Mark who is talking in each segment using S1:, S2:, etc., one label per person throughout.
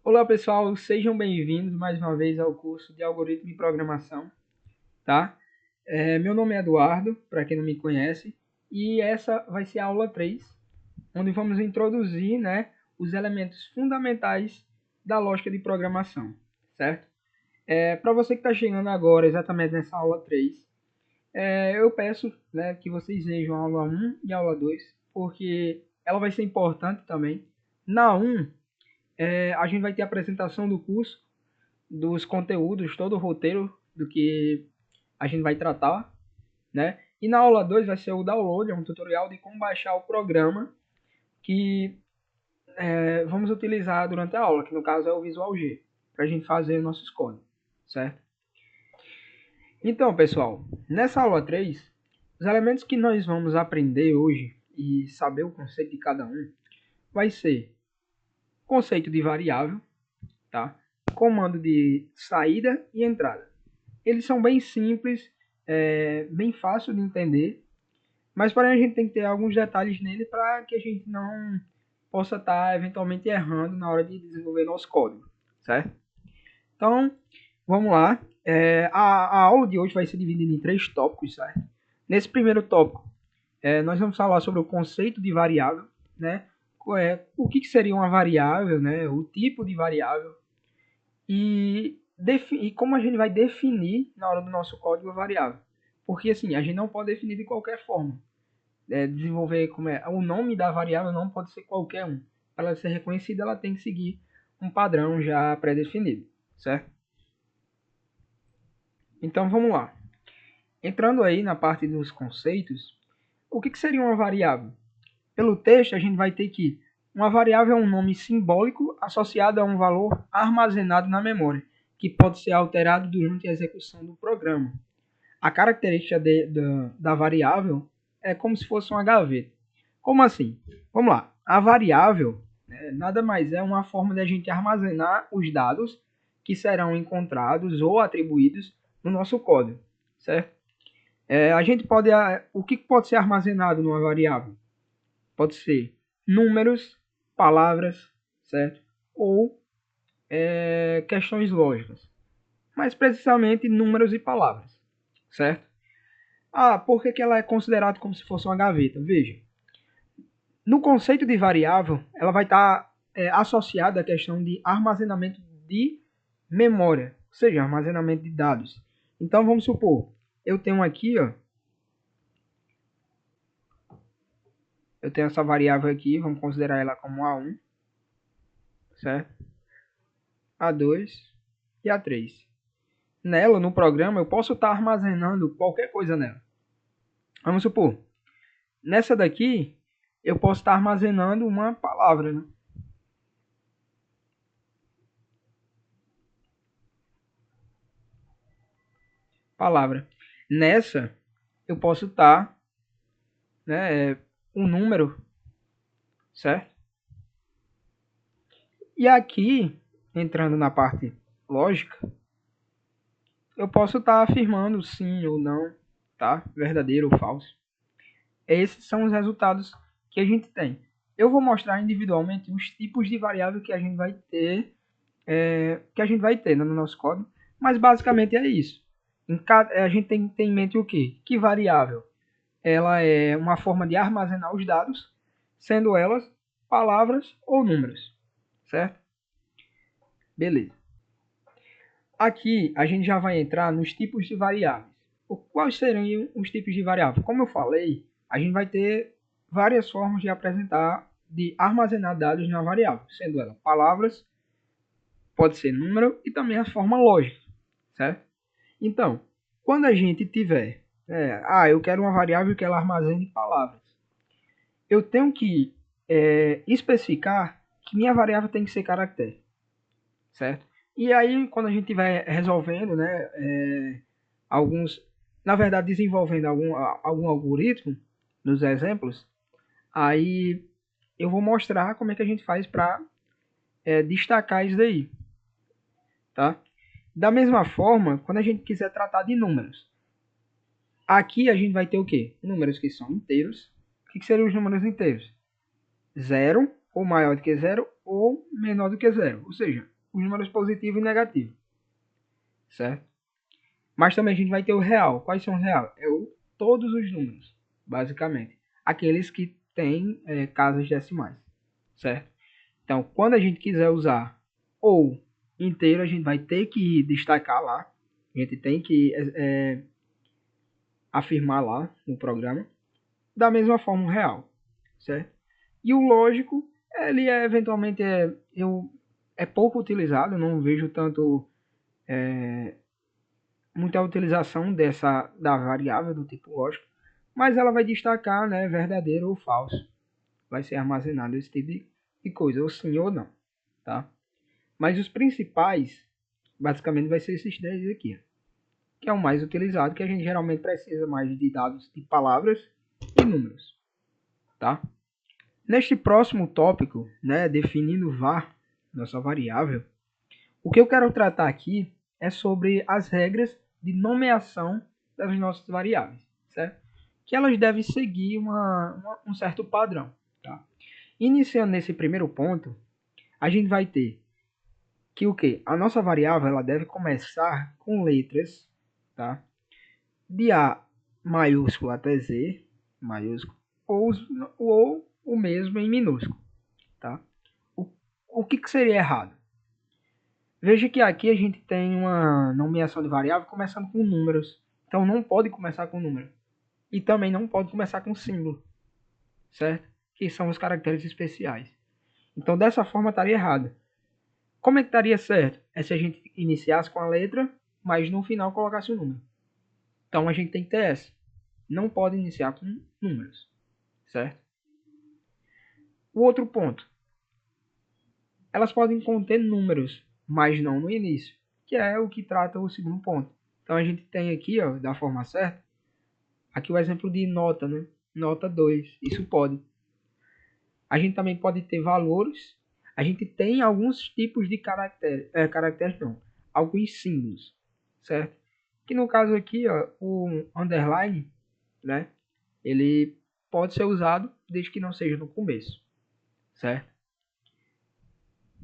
S1: Olá pessoal, sejam bem-vindos mais uma vez ao curso de Algoritmo de Programação, tá? Meu nome é Eduardo, para quem não me conhece, e essa vai ser a aula 3, onde vamos introduzir, né, os elementos fundamentais da lógica de programação, certo? Para você que está chegando agora exatamente nessa aula 3, eu peço, né, que vocês vejam a aula 1 e a aula 2, porque ela vai ser importante também. Na 1, a gente vai ter a apresentação do curso, dos conteúdos, todo o roteiro do que a gente vai tratar, né? E na aula 2 vai ser o download, é um tutorial de como baixar o programa que vamos utilizar durante a aula, que no caso é o Visual G, para a gente fazer nossos códigos, certo? Então, pessoal, nessa aula 3, os elementos que nós vamos aprender hoje e saber o conceito de cada um vai ser conceito de variável, tá? Comando de saída e entrada. Eles são bem simples, bem fácil de entender, mas porém a gente tem que ter alguns detalhes nele para que a gente não possa estar eventualmente errando na hora de desenvolver nosso código, certo? Então, vamos lá. A aula de hoje vai ser dividida em 3 tópicos, certo? Nesse primeiro tópico, nós vamos falar sobre o conceito de variável, né? O que seria uma variável, né? O tipo de variável e como a gente vai definir na hora do nosso código a variável. Porque assim, a gente não pode definir de qualquer forma. Desenvolver o nome da variável não pode ser qualquer um. Para ela ser reconhecida, ela tem que seguir um padrão já pré-definido, certo? Então vamos lá. Entrando aí na parte dos conceitos, o que seria uma variável? Pelo texto, a gente vai ter que uma variável é um nome simbólico associado a um valor armazenado na memória, que pode ser alterado durante a execução do programa. A característica da variável é como se fosse uma gaveta. Como assim? Vamos lá. A variável, né, nada mais é uma forma de a gente armazenar os dados que serão encontrados ou atribuídos no nosso código, certo? A gente pode, o que pode ser armazenado numa variável? Pode ser números, palavras, certo? Ou questões lógicas. Mas precisamente números e palavras, certo? Por que ela é considerada como se fosse uma gaveta? Veja, no conceito de variável, ela vai estar associada à questão de armazenamento de memória, ou seja, armazenamento de dados. Então, vamos supor, eu tenho aqui, ó, eu tenho essa variável aqui, vamos considerar ela como A1, certo? A2 e A3. Nela, no programa, eu posso estar armazenando qualquer coisa nela. Vamos supor, nessa daqui, eu posso estar armazenando uma palavra, né? Palavra. Nessa, eu posso estar, né, um número, certo? E aqui, entrando na parte lógica, eu posso estar afirmando sim ou não, tá? Verdadeiro ou falso. Esses são os resultados que a gente tem. Eu vou mostrar individualmente os tipos de variável que a gente vai ter, no nosso código, mas basicamente é isso. A gente tem em mente o quê? Que variável? Ela é uma forma de armazenar os dados, sendo elas palavras ou números, certo? Beleza. Aqui a gente já vai entrar nos tipos de variáveis. Quais seriam os tipos de variável? Como eu falei, a gente vai ter várias formas de apresentar, de armazenar dados na variável, sendo ela palavras, pode ser número e também a forma lógica, certo? Então, quando a gente tiver, eu quero uma variável que ela armazene palavras, eu tenho que especificar que minha variável tem que ser caractere, certo? E aí, quando a gente estiver resolvendo, né, alguns, na verdade, desenvolvendo algum algoritmo nos exemplos, aí eu vou mostrar como é que a gente faz para destacar isso daí, tá? Da mesma forma, quando a gente quiser tratar de números, aqui a gente vai ter o quê? Números que são inteiros. O que seriam os números inteiros? 0 ou maior do que zero ou menor do que zero, ou seja, os números positivo e negativo, certo? Mas também a gente vai ter o real. Quais são os real? Todos os números, basicamente. Aqueles que têm casas decimais, certo? Então, quando a gente quiser usar ou inteiro, a gente vai ter que destacar lá. A gente tem que afirmar lá no programa. Da mesma forma o real, certo? E o lógico, ele eventualmente é pouco utilizado, não vejo tanto muita utilização da variável do tipo lógico, mas ela vai destacar, né, verdadeiro ou falso. Vai ser armazenado esse tipo de coisa, ou sim ou não, tá? Mas os principais, basicamente, vai ser esses 10 aqui, que é o mais utilizado, que a gente geralmente precisa mais de dados de palavras e números, tá? Neste próximo tópico, né, definindo var, nossa variável, o que eu quero tratar aqui é sobre as regras de nomeação das nossas variáveis, certo? Que elas devem seguir um certo padrão, tá? Iniciando nesse primeiro ponto, a gente vai ter que o quê? A nossa variável ela deve começar com letras, tá? De A maiúsculo até Z maiúsculo ou o mesmo em minúsculo, tá? O que seria errado? Veja que aqui a gente tem uma nomeação de variável começando com números. Então não pode começar com número. E também não pode começar com símbolo, certo? Que são os caracteres especiais. Então dessa forma estaria errado. Como é que estaria certo? É se a gente iniciasse com a letra, mas no final colocasse o número. Então a gente tem que ter essa. Não pode iniciar com números, certo? O outro ponto. Elas podem conter números, mas não no início, que é o que trata o segundo ponto. Então a gente tem aqui, ó, da forma certa, aqui o exemplo de nota, né? Nota 2, isso pode. A gente também pode ter valores. A gente tem alguns tipos de caracteres não, alguns símbolos, certo? Que no caso aqui, ó, o underline, né? Ele pode ser usado desde que não seja no começo, certo?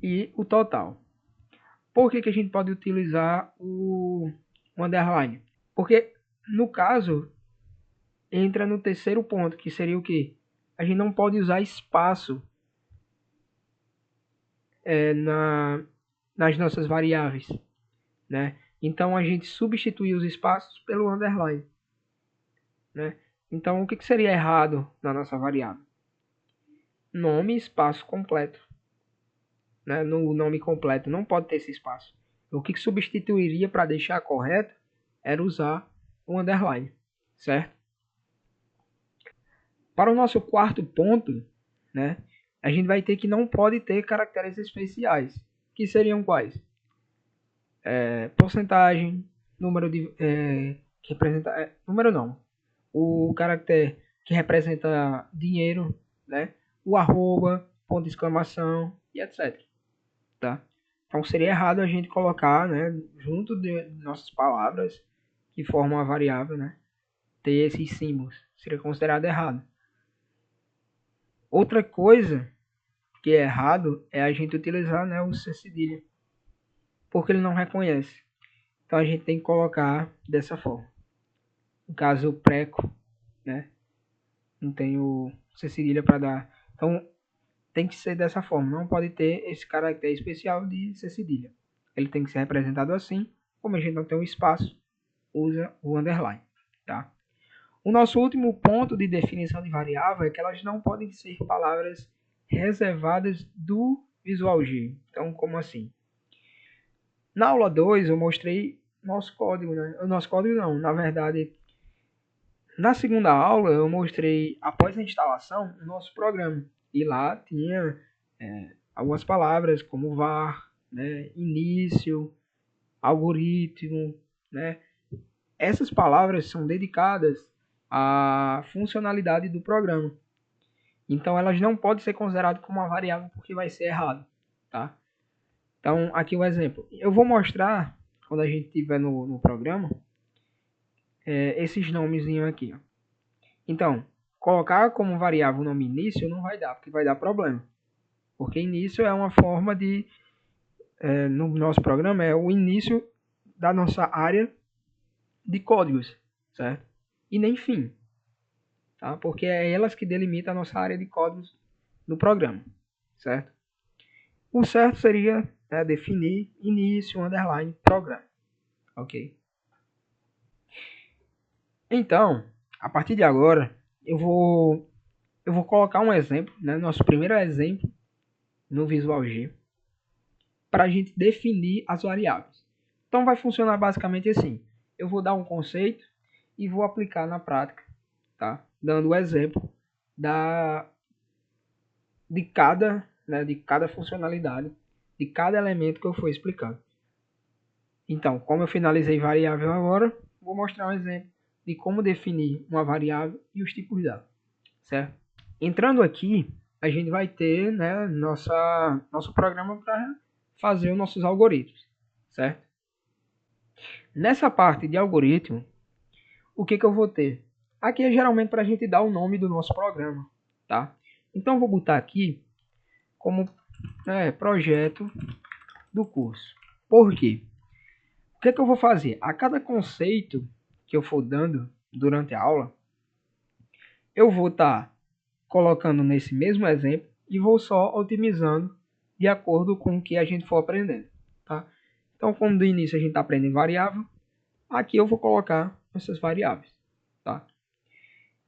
S1: E o total. Por que a gente pode utilizar o underline? Porque, no caso, entra no terceiro ponto, que seria o quê? A gente não pode usar espaço nas nossas variáveis, né? Então, a gente substitui os espaços pelo underline, né? Então, o que seria errado na nossa variável? Nome, espaço completo. Né? No nome completo não pode ter esse espaço. O que substituiria para deixar correto era usar o underline, certo? Para o nosso quarto ponto, né, a gente vai ter que não pode ter caracteres especiais, que seriam quais? Porcentagem, número de que representa número não, o caractere que representa dinheiro, né? O arroba, ponto de exclamação e etc. Tá? Então seria errado a gente colocar, né, junto de nossas palavras que formam a variável, né, ter esses símbolos. Seria considerado errado. Outra coisa que é errado é a gente utilizar, né, o C cedilha, porque ele não reconhece. Então a gente tem que colocar dessa forma. No caso o preco, né, não tem o C cedilha para dar. Então tem que ser dessa forma. Não pode ter esse caractere especial de C cedilha. Ele tem que ser representado assim. Como a gente não tem um espaço, usa o underline, tá? O nosso último ponto de definição de variável é que elas não podem ser palavras reservadas do Visual G. Então, como assim? Na aula 2 eu mostrei nosso código, né? O nosso código não, na verdade, na segunda aula eu mostrei, após a instalação, o nosso programa. E lá tinha algumas palavras como var, né? Início, algoritmo, né? Essas palavras são dedicadas à funcionalidade do programa. Então elas não podem ser consideradas como uma variável porque vai ser errado, tá? Então aqui o exemplo. Eu vou mostrar quando a gente estiver no programa esses nomezinhos aqui. Ó. Então colocar como variável o nome início não vai dar porque vai dar problema, Porque início é uma forma de, no nosso programa, é o início da nossa área de códigos, certo? E nem fim, tá? Porque é elas que delimitam a nossa área de códigos do programa, certo? O certo seria, né, definir início, underline, programa, ok? Então, a partir de agora, eu vou colocar um exemplo, né, nosso primeiro exemplo no Visual G, para a gente definir as variáveis. Então vai funcionar basicamente assim. Eu vou dar um conceito e vou aplicar na prática, tá? Dando o exemplo da de cada funcionalidade, de cada elemento que eu for explicando. Então, como eu finalizei variável agora, vou mostrar um exemplo de como definir uma variável e os tipos dela, certo? Entrando aqui, a gente vai ter, né, nosso programa para fazer os nossos algoritmos, certo? Nessa parte de algoritmo, o que eu vou ter? Aqui é geralmente para a gente dar o nome do nosso programa, tá? Então eu vou botar aqui como projeto do curso. Por quê? O que eu vou fazer? A cada conceito que eu for dando durante a aula, eu vou estar colocando nesse mesmo exemplo e vou só otimizando de acordo com o que a gente for aprendendo, tá? Então, como do início a gente está aprendendo variável, aqui eu vou colocar essas variáveis, tá?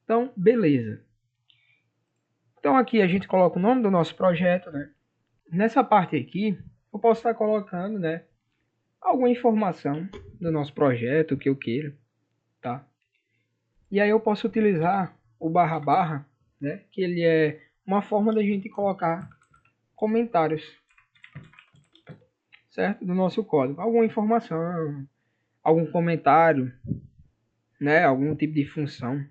S1: Então, beleza. Então aqui a gente coloca o nome do nosso projeto, né? Nessa parte aqui, eu posso estar colocando, né, alguma informação do nosso projeto que eu queira, tá? E aí eu posso utilizar o barra barra, né, que ele é uma forma da gente colocar comentários, certo? Do nosso código, alguma informação, algum comentário, né, algum tipo de função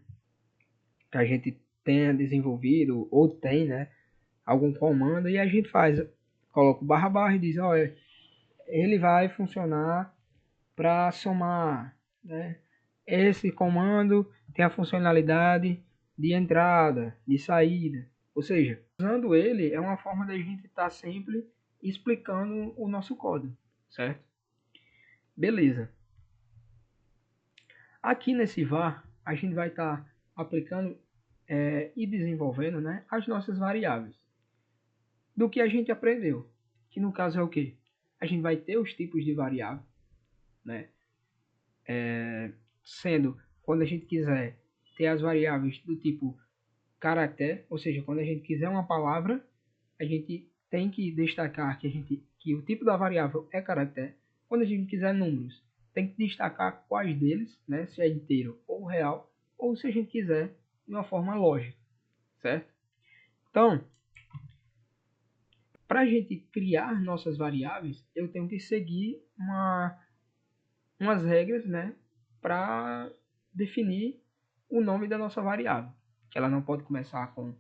S1: que a gente tenha desenvolvido ou tem, né, algum comando e a gente faz, coloca o barra barra e diz, olha, ele vai funcionar para somar, né? Esse comando tem a funcionalidade de entrada, de saída, ou seja, usando ele é uma forma da gente estar sempre explicando o nosso código, certo? Beleza. Aqui nesse var a gente vai estar aplicando e desenvolvendo, né, as nossas variáveis do que a gente aprendeu, que no caso é o que? A gente vai ter os tipos de variável, né? Sendo quando a gente quiser ter as variáveis do tipo caractere, ou seja, quando a gente quiser uma palavra, a gente tem que destacar que o tipo da variável é caractere. Quando a gente quiser números, tem que destacar quais deles, né, se é inteiro ou real, ou se a gente quiser de uma forma lógica, certo? Então, para a gente criar nossas variáveis, eu tenho que seguir umas regras, né, para definir o nome da nossa variável. Que ela não pode começar com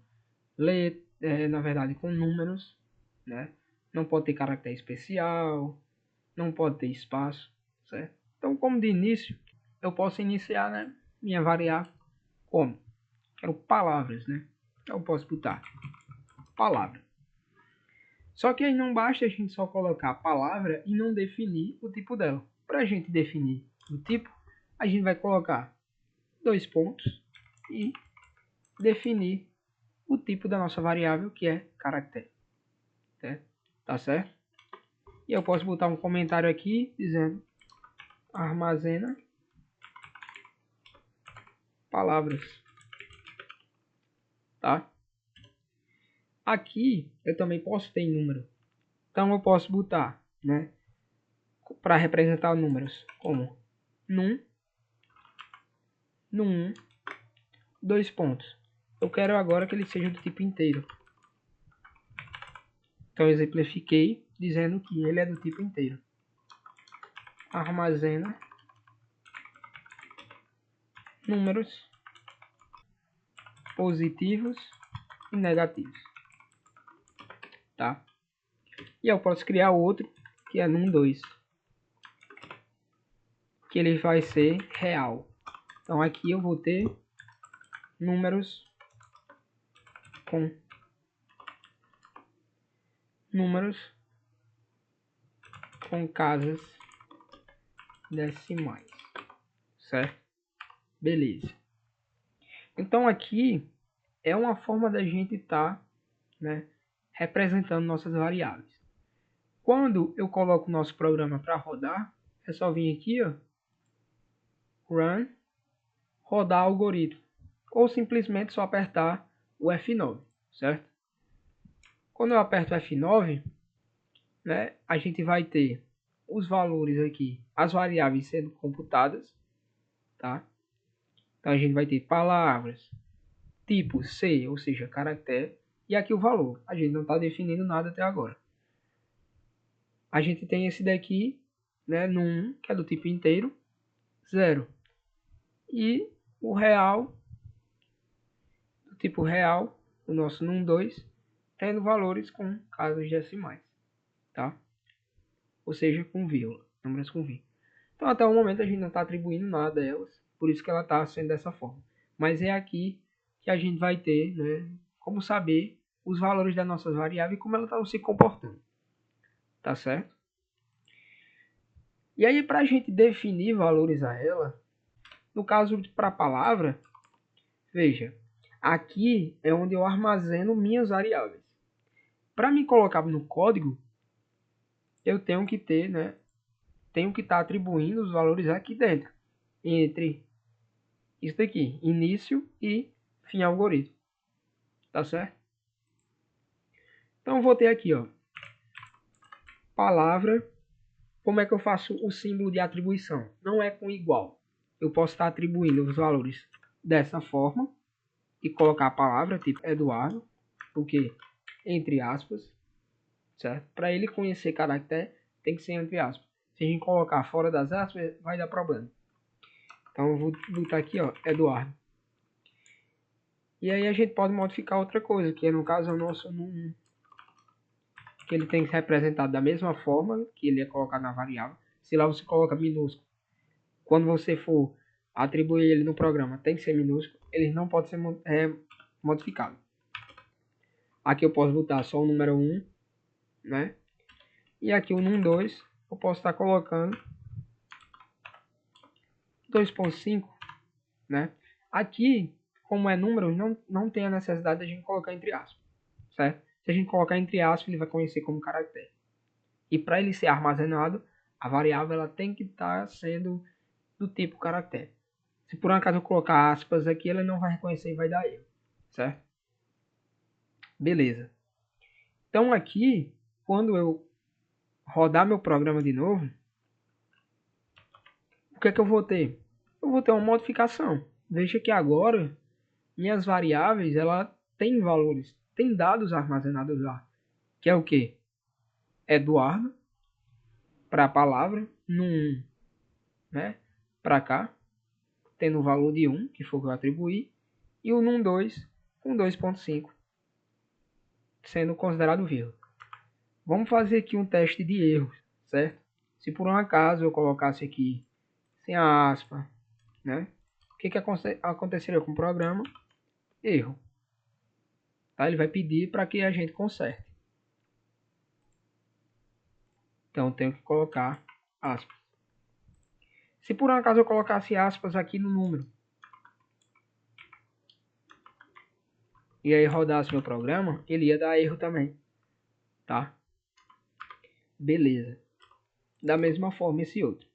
S1: na verdade, com números, né? Não pode ter caractere especial, não pode ter espaço, certo? Então, como de início, eu posso iniciar, né, minha variável como? Quero palavras, né? Então, eu posso botar palavra. Só que aí não basta a gente só colocar a palavra e não definir o tipo dela. Para a gente definir o tipo, a gente vai colocar dois pontos e definir o tipo da nossa variável, que é caractere. Tá certo? E eu posso botar um comentário aqui dizendo armazena palavras, tá? Aqui eu também posso ter número. Então eu posso botar, né, para representar números como num, num, dois pontos. Eu quero agora que ele seja do tipo inteiro. Então eu exemplifiquei dizendo que ele é do tipo inteiro. Armazena números positivos e negativos, tá? E eu posso criar outro que é num2, que ele vai ser real. Então aqui eu vou ter números com números com casas decimais, certo? Beleza. Então aqui é uma forma da gente estar, né, representando nossas variáveis. Quando eu coloco o nosso programa para rodar, é só vir aqui, ó, run, rodar algoritmo, ou simplesmente só apertar o F9, certo? Quando eu aperto o F9, né, a gente vai ter os valores aqui, as variáveis sendo computadas, tá? Então a gente vai ter palavras, tipo C, ou seja, caractere, e aqui o valor. A gente não está definindo nada até agora. A gente tem esse daqui, né, no 1, que é do tipo inteiro, 0. E o real, do tipo real, o nosso num2, tendo valores com casas decimais, tá? Ou seja, com vírgula, números com vírgula. Então até o momento a gente não está atribuindo nada a elas, por isso que ela está sendo dessa forma. Mas é aqui que a gente vai ter, né, como saber os valores das nossas variáveis e como elas estão se comportando. Tá certo? E aí, para a gente definir valores a ela, no caso para a palavra, veja, aqui é onde eu armazeno minhas variáveis. Para me colocar no código, eu tenho que ter, né, tenho que estar atribuindo os valores aqui dentro, entre isso daqui, início e fim algoritmo. Tá certo? Então eu vou ter aqui, ó, palavra. Como é que eu faço o símbolo de atribuição? Não é com igual. Eu posso estar atribuindo os valores dessa forma e colocar a palavra tipo Eduardo, porque entre aspas, certo? Para ele conhecer caractere, tem que ser entre aspas. Se a gente colocar fora das aspas, vai dar problema. Então eu vou botar aqui, ó, Eduardo. E aí a gente pode modificar outra coisa, que no caso é o nosso número, que ele tem que ser representado da mesma forma que ele é colocado na variável. Se lá você coloca minúsculo, quando você for atribuir ele no programa, tem que ser minúsculo, ele não pode ser modificado. Aqui eu posso botar só o número 1, né? E aqui o num2, eu posso estar colocando 2.5, né? Aqui, como é número, não tem a necessidade de a gente colocar entre aspas, certo? Se a gente colocar entre aspas, ele vai conhecer como caractere. E para ele ser armazenado, a variável ela tem que estar sendo do tipo caractere. Se por um acaso eu colocar aspas aqui, ele não vai reconhecer e vai dar erro, certo? Beleza. Então aqui, quando eu rodar meu programa de novo, o que é que eu vou ter? Eu vou ter uma modificação. Veja que agora minhas variáveis ela tem valores, tem dados armazenados lá, que é o que? Eduardo para a palavra no 1, né? Para cá, tendo o valor de 1, que foi o que eu atribuí, e o num 2 com 2.5 sendo considerado vírgula. Vamos fazer aqui um teste de erros, certo? Se por um acaso eu colocasse aqui sem a aspa, né? O que aconteceria com o programa? Erro. Tá? Ele vai pedir para que a gente conserte. Então, tenho que colocar aspas. Se por um acaso eu colocasse aspas aqui no número, e aí rodasse meu programa, ele ia dar erro também. Tá? Beleza. Da mesma forma esse outro.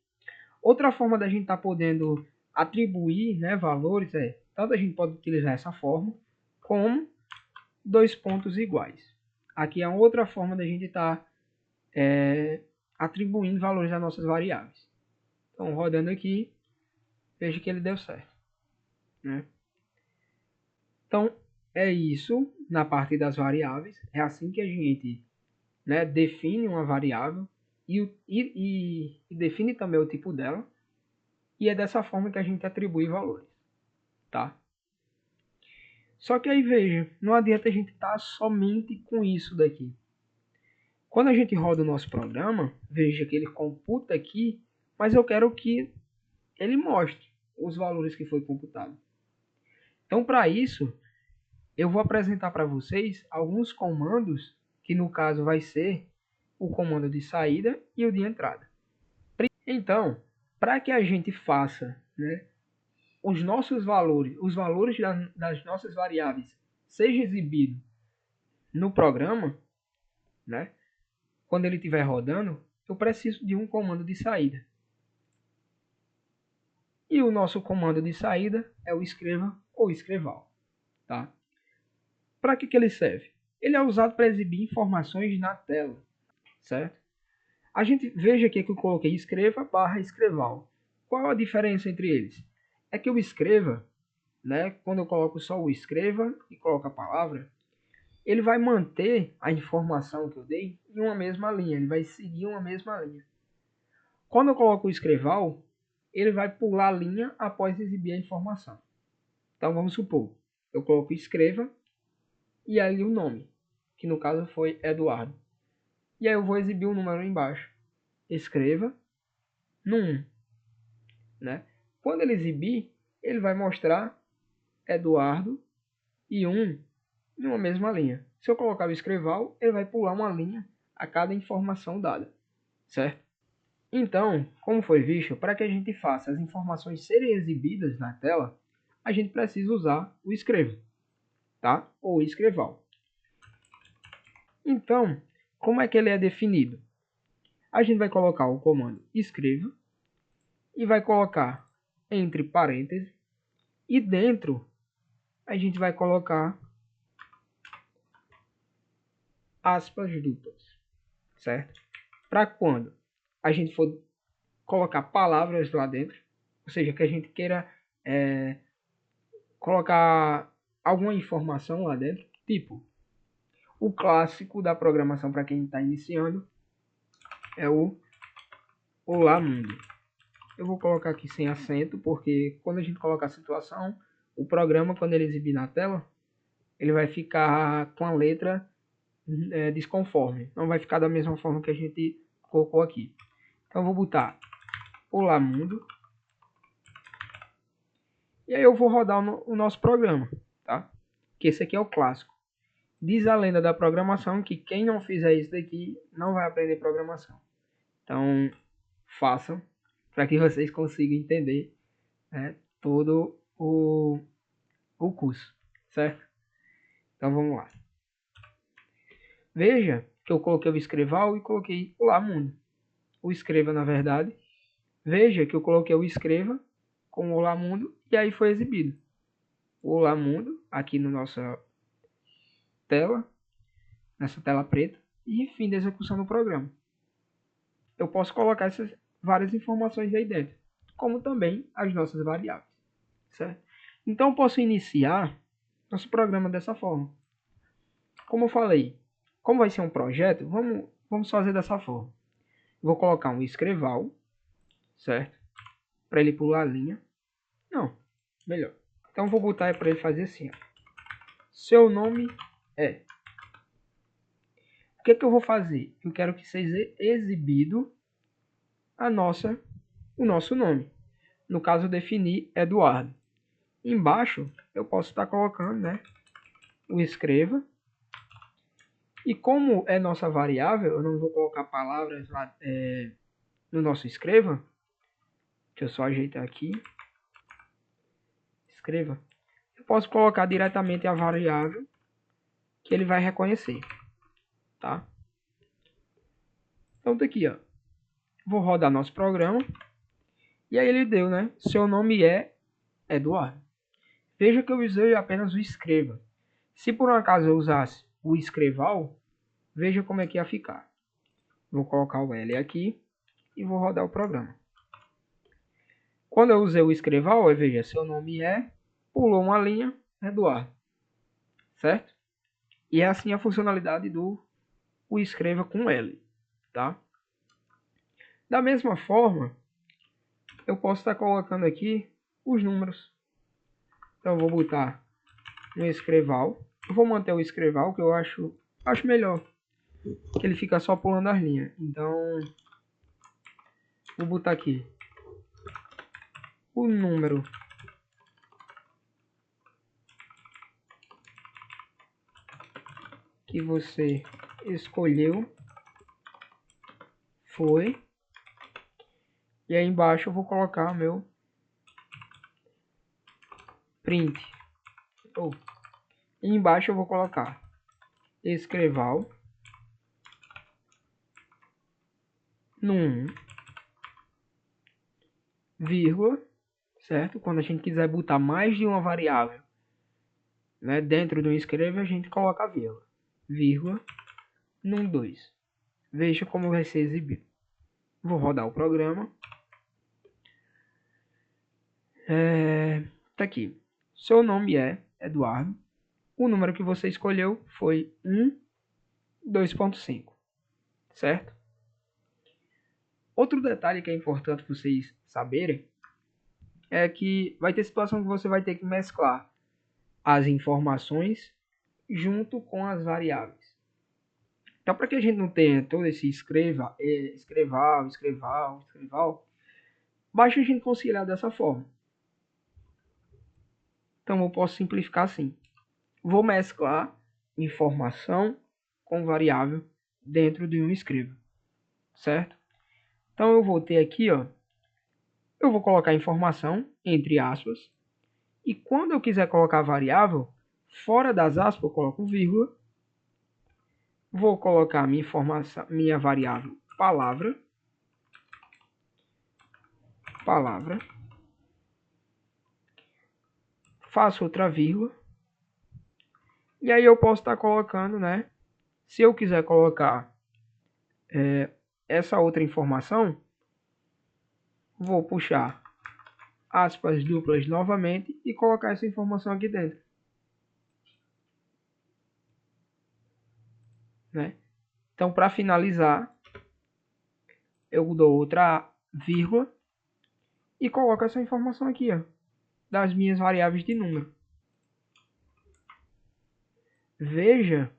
S1: Outra forma da gente estar podendo atribuir, né, valores é, tanto a gente pode utilizar essa forma, como dois pontos iguais. Aqui é outra forma da gente estar atribuindo valores às nossas variáveis. Então, rodando aqui, veja que ele deu certo, né? Então, é isso na parte das variáveis. É assim que a gente, né, define uma variável e define também o tipo dela. E é dessa forma que a gente atribui valores, tá? Só que aí veja, não adianta a gente estar somente com isso daqui. Quando a gente roda o nosso programa, veja que ele computa aqui, mas eu quero que ele mostre os valores que foi computado. Então, para isso, eu vou apresentar para vocês alguns comandos que no caso vai ser o comando de saída e o de entrada. Então, para que a gente faça, né, os nossos valores, os valores das nossas variáveis seja exibido no programa, né, quando ele estiver rodando, eu preciso de um comando de saída. E o nosso comando de saída é o escreva ou escreval. Tá? Para que ele serve? Ele é usado para exibir informações na tela, certo? A gente veja aqui que eu coloquei escreva barra escreval. Qual a diferença entre eles? É que o escreva, né, quando eu coloco só o escreva e coloco a palavra, ele vai manter a informação que eu dei em uma mesma linha, ele vai seguir uma mesma linha. Quando eu coloco o escreval, ele vai pular a linha após exibir a informação. Então vamos supor, eu coloco escreva e ali o nome, que no caso foi Eduardo. E aí eu vou exibir um número embaixo. Escreva no 1. Né? Quando ele exibir, ele vai mostrar Eduardo e 1 em uma mesma linha. Se eu colocar o escreval, ele vai pular uma linha a cada informação dada. Certo? Então, como foi visto, para que a gente faça as informações serem exibidas na tela, a gente precisa usar o escreva, tá? Ou escreval. Então, como é que ele é definido? A gente vai colocar o comando escreva e vai colocar entre parênteses e dentro a gente vai colocar aspas duplas, certo? Para quando a gente for colocar palavras lá dentro, ou seja, que a gente queira colocar alguma informação lá dentro, tipo o clássico da programação para quem está iniciando é o Olá Mundo. Eu vou colocar aqui sem acento, porque quando a gente colocar a situação, o programa, quando ele exibir na tela, ele vai ficar com a letra desconforme. Não vai ficar da mesma forma que a gente colocou aqui. Então eu vou botar Olá Mundo. E aí eu vou rodar o nosso programa, tá? Que esse aqui é o clássico. Diz a lenda da programação que quem não fizer isso daqui não vai aprender programação. Então, façam para que vocês consigam entender, né, todo o curso, certo? Então vamos lá. Veja que eu coloquei o escreval e coloquei Olá Mundo. O escreva, na verdade. Veja que eu coloquei o escreva com o Olá Mundo e aí foi exibido. O Olá Mundo aqui na nossa tela, nessa tela preta, e fim da execução do programa. Eu posso colocar essas várias informações aí dentro, como também as nossas variáveis, certo? Então eu posso iniciar nosso programa dessa forma. Como eu falei, como vai ser um projeto, vamos fazer dessa forma. Vou colocar um escreval, certo? Para ele pular a linha. Não, melhor. Então vou botar para ele fazer assim. Ó. Seu nome é. O que eu vou fazer? Eu quero que seja exibido o nosso nome. No caso, eu defini Eduardo. Embaixo, eu posso estar colocando, né, o escreva. E como é nossa variável, eu não vou colocar palavras lá no nosso escreva. Deixa eu só ajeitar aqui. Escreva. Eu posso colocar diretamente a variável que ele vai reconhecer. Tá? Então, tá aqui, ó. Vou rodar nosso programa. E aí ele deu, né? Seu nome é Eduardo. Veja que eu usei apenas o escreva. Se por um acaso eu usasse o escreval, veja como é que ia ficar. Vou colocar o L aqui e vou rodar o programa. Quando eu usei o escreval, veja, seu nome é, pulou uma linha, Eduardo. Certo? E é assim a funcionalidade do o escreva com L. Tá? Da mesma forma, eu posso estar colocando aqui os números. Então eu vou botar um escreval. Eu vou manter o escreval, que eu acho melhor. Que ele fica só pulando as linhas. Então, vou botar aqui o número que você escolheu foi. E aí embaixo eu vou colocar meu print. E embaixo eu vou colocar escreval no 1, vírgula, certo? Quando a gente quiser botar mais de uma variável, né, dentro do escreve, a gente coloca vírgula. Vírgula, num 2. Veja como vai ser exibido. Vou rodar o programa. Tá aqui. Seu nome é Eduardo. O número que você escolheu foi 2.5, certo? Outro detalhe que é importante vocês saberem é que vai ter situação que você vai ter que mesclar as informações junto com as variáveis. Então, para que a gente não tenha todo esse escreval, basta a gente conciliar dessa forma. Então, eu posso simplificar assim. Vou mesclar informação com variável dentro de um escreva, certo? Então, eu vou ter aqui, ó, eu vou colocar informação entre aspas, e quando eu quiser colocar variável, fora das aspas, eu coloco vírgula. Vou colocar minha informação, minha variável palavra. Faço outra vírgula. E aí eu posso estar colocando, né? Se eu quiser colocar essa outra informação, vou puxar aspas duplas novamente e colocar essa informação aqui dentro. Né? Então, para finalizar, eu dou outra vírgula e coloco essa informação aqui, ó, das minhas variáveis de número. Veja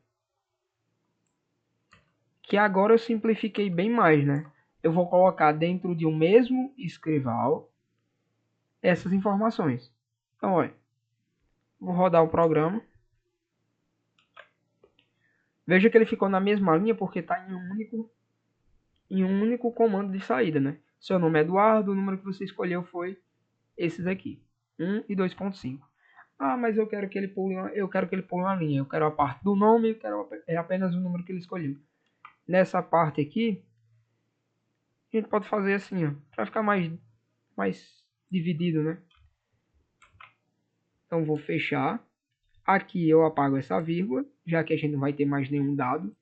S1: que agora eu simplifiquei bem mais, né? Eu vou colocar dentro de um mesmo escrival essas informações. Então, olha, vou rodar o programa. Veja que ele ficou na mesma linha porque está em um único comando de saída, né? Seu nome é Eduardo, o número que você escolheu foi esses aqui, 1 e 2.5. Ah, mas eu quero que ele pule uma linha. Eu quero a parte do nome, eu quero apenas o número que ele escolheu. Nessa parte aqui, a gente pode fazer assim, ó, para ficar mais dividido, né? Então vou fechar. Aqui eu apago essa vírgula, já que a gente não vai ter mais nenhum dado,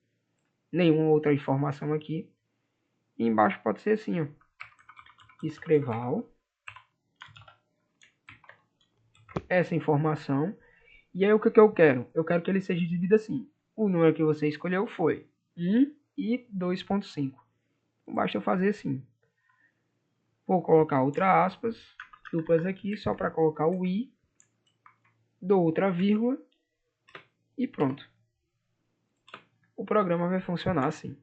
S1: nenhuma outra informação aqui. E embaixo pode ser assim, ó, escreval essa informação. E aí o que eu quero? Eu quero que ele seja dividido assim. O número que você escolheu foi 1 e 2.5. Basta eu fazer assim. Vou colocar outra aspas duplas aqui, só para colocar o i. Dou outra vírgula. E pronto. O programa vai funcionar assim.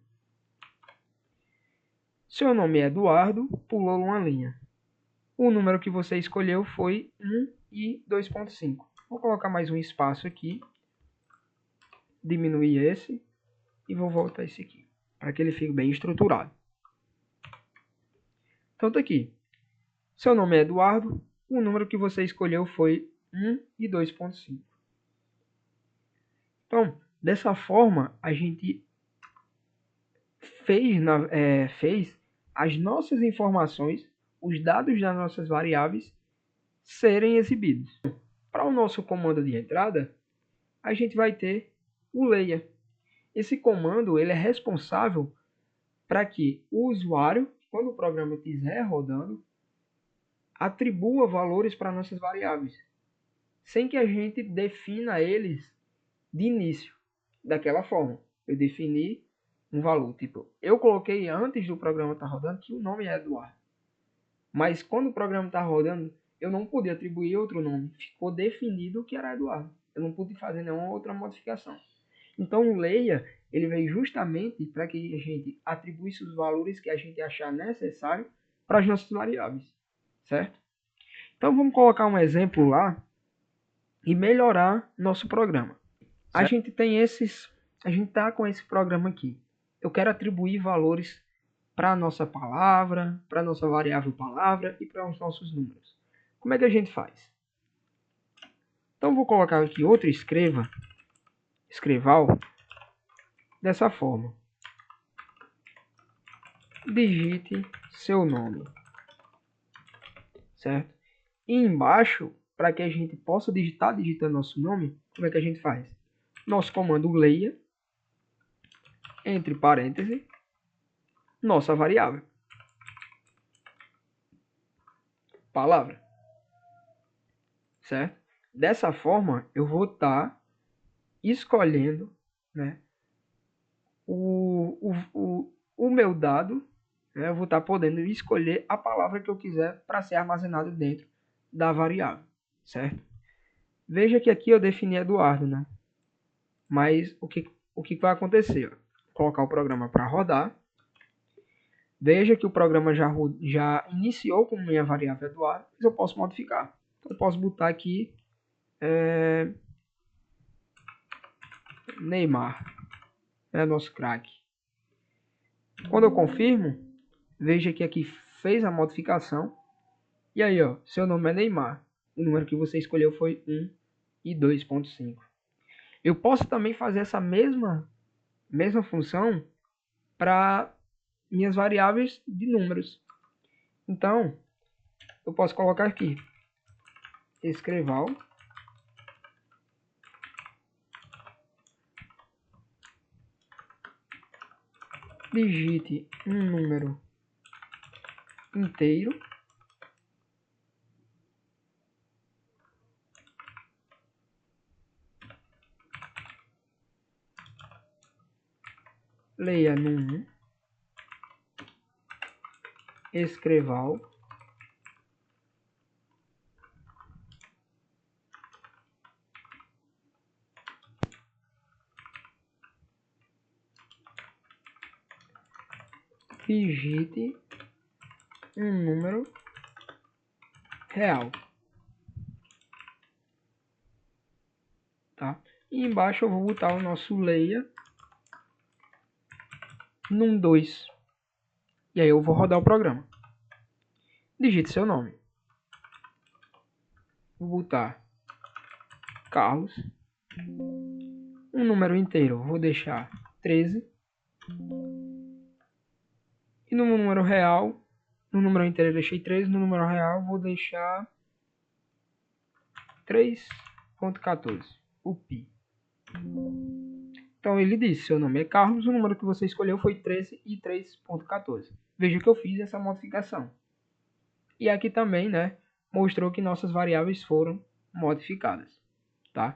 S1: Seu nome é Eduardo, pulou uma linha. O número que você escolheu foi 1 e 2.5. Vou colocar mais um espaço aqui. Diminuir esse. E vou voltar esse aqui. Para que ele fique bem estruturado. Então tá aqui. Seu nome é Eduardo. O número que você escolheu foi 1 e 2.5. Então, dessa forma, a gente fez as nossas informações, os dados das nossas variáveis, serem exibidos. Para o nosso comando de entrada, a gente vai ter o leia. Esse comando ele é responsável para que o usuário, quando o programa estiver rodando, atribua valores para nossas variáveis, sem que a gente defina eles de início, daquela forma. Eu defini um valor, tipo, eu coloquei antes do programa estar rodando que o nome é Eduardo. Mas quando o programa está rodando, eu não pude atribuir outro nome. Ficou definido que era Eduardo. Eu não pude fazer nenhuma outra modificação. Então o leia, ele veio justamente para que a gente atribuísse os valores que a gente achar necessário para as nossas variáveis, certo? Então vamos colocar um exemplo lá e melhorar nosso programa. A gente tem esses a gente está com esse programa aqui. Eu quero atribuir valores para a nossa palavra, para a nossa variável palavra e para os nossos números. Como é que a gente faz? Então, vou colocar aqui outro escreval, dessa forma. Digite seu nome, certo? E embaixo, para que a gente possa digitando nosso nome, como é que a gente faz? Nosso comando leia, entre parênteses, nossa variável, palavra, certo? Dessa forma, eu vou estar escolhendo, né, o meu dado, né, eu vou estar podendo escolher a palavra que eu quiser para ser armazenado dentro da variável, certo? Veja que aqui eu defini Eduardo, né? Mas o que vai acontecer? Colocar o programa para rodar. Veja que o programa já iniciou com minha variável Eduardo, mas eu posso modificar. Então, eu posso botar aqui Neymar, é nosso craque. Quando eu confirmo, veja que aqui fez a modificação. E aí, ó, seu nome é Neymar. O número que você escolheu foi 1 e 2.5. Eu posso também fazer essa mesma função para minhas variáveis de números. Então, eu posso colocar aqui escreval digite um número inteiro leia num escreval digite um número real, tá? E embaixo eu vou botar o nosso leia num 2. E aí eu vou rodar o programa. Digite seu nome. Vou botar Carlos. Um número inteiro, vou deixar 13. E no número real, no número inteiro eu deixei 13, no número real vou deixar 3.14, o pi. Então ele disse, seu nome é Carlos, o número que você escolheu foi 13 e 3.14. Veja que eu fiz essa modificação. E aqui também, né, mostrou que nossas variáveis foram modificadas, tá?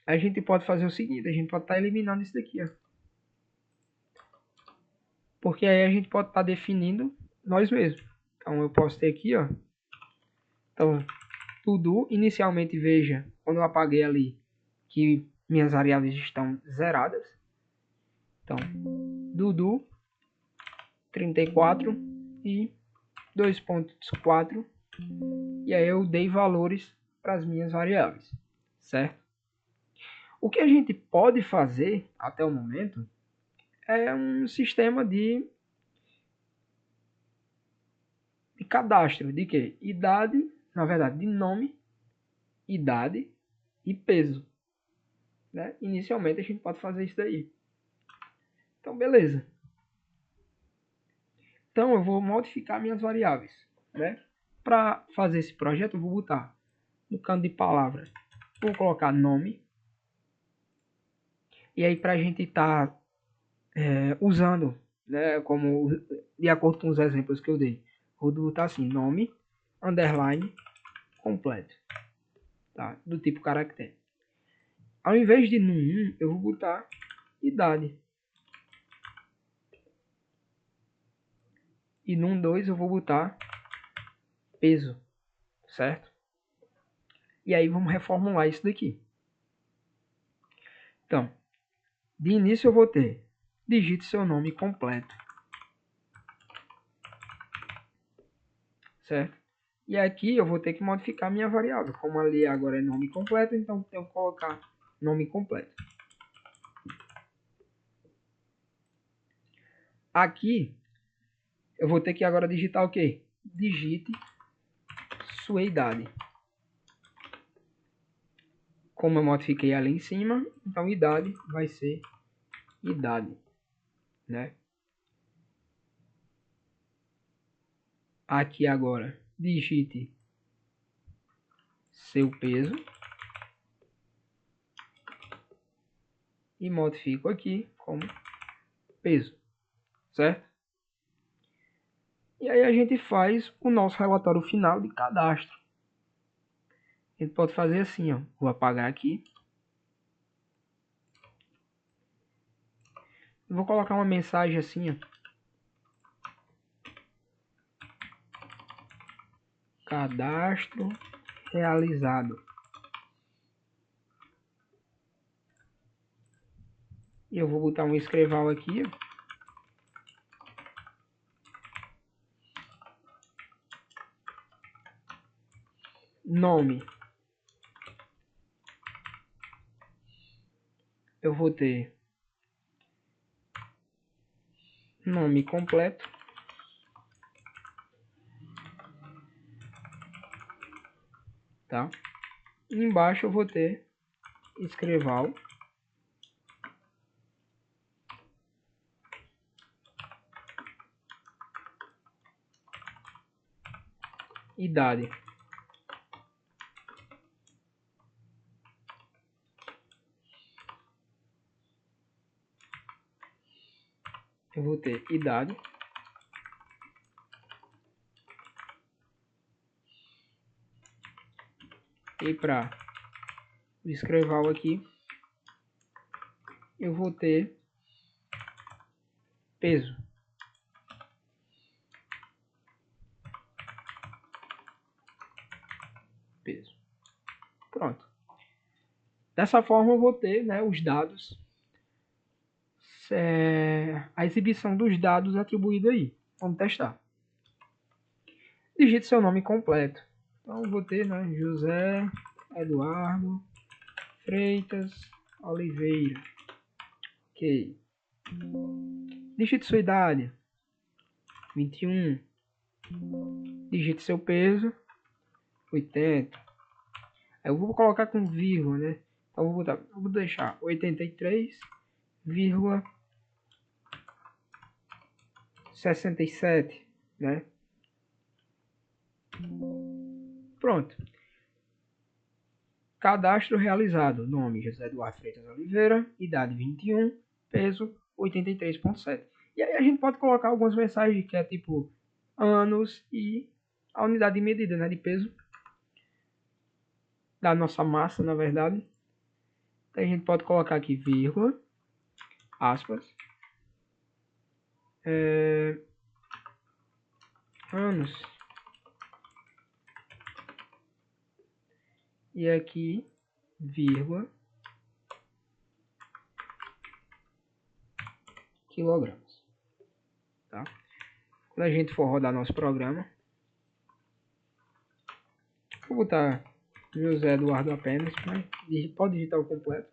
S1: A gente pode fazer o seguinte, a gente pode estar eliminando isso daqui, ó. Porque aí a gente pode estar definindo nós mesmos. Então eu posso ter aqui, ó. Então, tudo, inicialmente veja, quando eu apaguei ali, que minhas variáveis estão zeradas. Então, Dudu, 34 e 2.4. E aí eu dei valores para as minhas variáveis, certo? O que a gente pode fazer até o momento é um sistema de cadastro de quê? Idade, na verdade, de nome, idade e peso. Né? Inicialmente a gente pode fazer isso daí. Então, beleza. Então, eu vou modificar minhas variáveis. Né? Para fazer esse projeto, eu vou botar no canto de palavra, vou colocar nome. E aí, para a gente estar usando, né, como de acordo com os exemplos que eu dei, vou botar assim, nome, underline, completo. Tá? Do tipo caractere. Ao invés de num1, eu vou botar idade. E num 2 eu vou botar peso, certo? E aí vamos reformular isso daqui. Então, de início eu vou ter digite seu nome completo, certo? E aqui eu vou ter que modificar minha variável. Como ali agora é nome completo, então eu tenho que colocar nome completo. Aqui, eu vou ter que agora digitar o quê? Digite sua idade. Como eu modifiquei ali em cima, então idade vai ser idade, né? Aqui agora, digite seu peso. E modifico aqui como peso, certo? E aí a gente faz o nosso relatório final de cadastro. A gente pode fazer assim, ó. Vou apagar aqui. Vou colocar uma mensagem assim, ó. Cadastro realizado. E eu vou botar um escreval aqui, ó. Nome. Eu vou ter nome completo. Tá? E embaixo eu vou ter escreval. Idade. Eu vou ter idade. E para o escreval aqui, eu vou ter peso. Peso. Pronto. Dessa forma eu vou ter, né, os dados, a exibição dos dados atribuídos aí. Vamos testar. Digite seu nome completo. Então eu vou ter, né, José Eduardo Freitas Oliveira. Ok. Digite sua idade. 21. Digite seu peso. 80. Aí eu vou colocar com vírgula, né? Então eu vou deixar 83,67, né? Pronto. Cadastro realizado. Nome José Eduardo Freitas Oliveira. Idade 21. Peso 83,7. E aí a gente pode colocar algumas mensagens que é tipo anos e a unidade de medida, né, de peso da nossa massa, na verdade. Então a gente pode colocar aqui vírgula, aspas, anos. E aqui, vírgula, quilogramas. Tá? Quando a gente for rodar nosso programa, vou botar José Eduardo apenas, mas pode digitar o completo.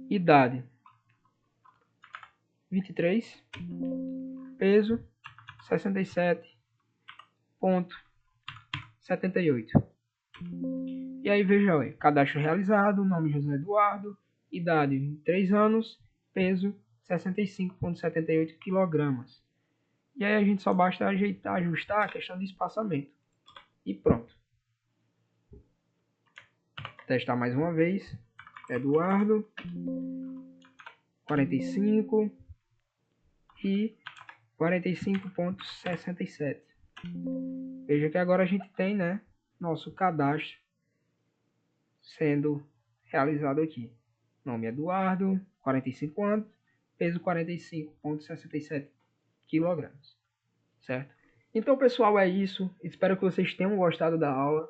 S1: Idade 23, peso 67,78. E aí veja, ó, cadastro realizado, nome José Eduardo, idade 23 anos, peso 65,78 kg. E aí a gente só basta ajustar a questão de espaçamento. E pronto. Testar mais uma vez. Eduardo 45 e 45,67. Veja que agora a gente tem, né, nosso cadastro sendo realizado aqui. Nome Eduardo, 45 anos, peso 45,67 kg. Certo? Então, pessoal, é isso. Espero que vocês tenham gostado da aula,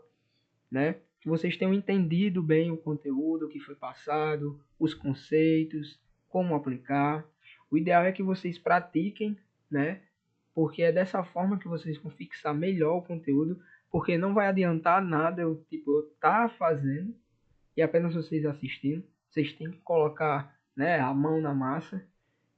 S1: né? Que vocês tenham entendido bem o conteúdo que foi passado, os conceitos, como aplicar. O ideal é que vocês pratiquem, né? Porque é dessa forma que vocês vão fixar melhor o conteúdo, porque não vai adiantar nada eu tá fazendo e apenas vocês assistindo. Vocês têm que colocar, né, a mão na massa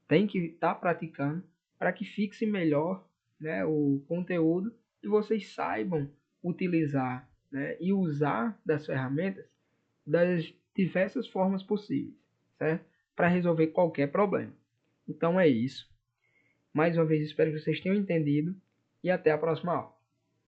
S1: tem que estar praticando para que fixe melhor, né, o conteúdo e vocês saibam utilizar, né, e usar das ferramentas das diversas formas possíveis, certo? Para resolver qualquer problema. Então é isso. Mais uma vez espero que vocês tenham entendido e até a próxima aula.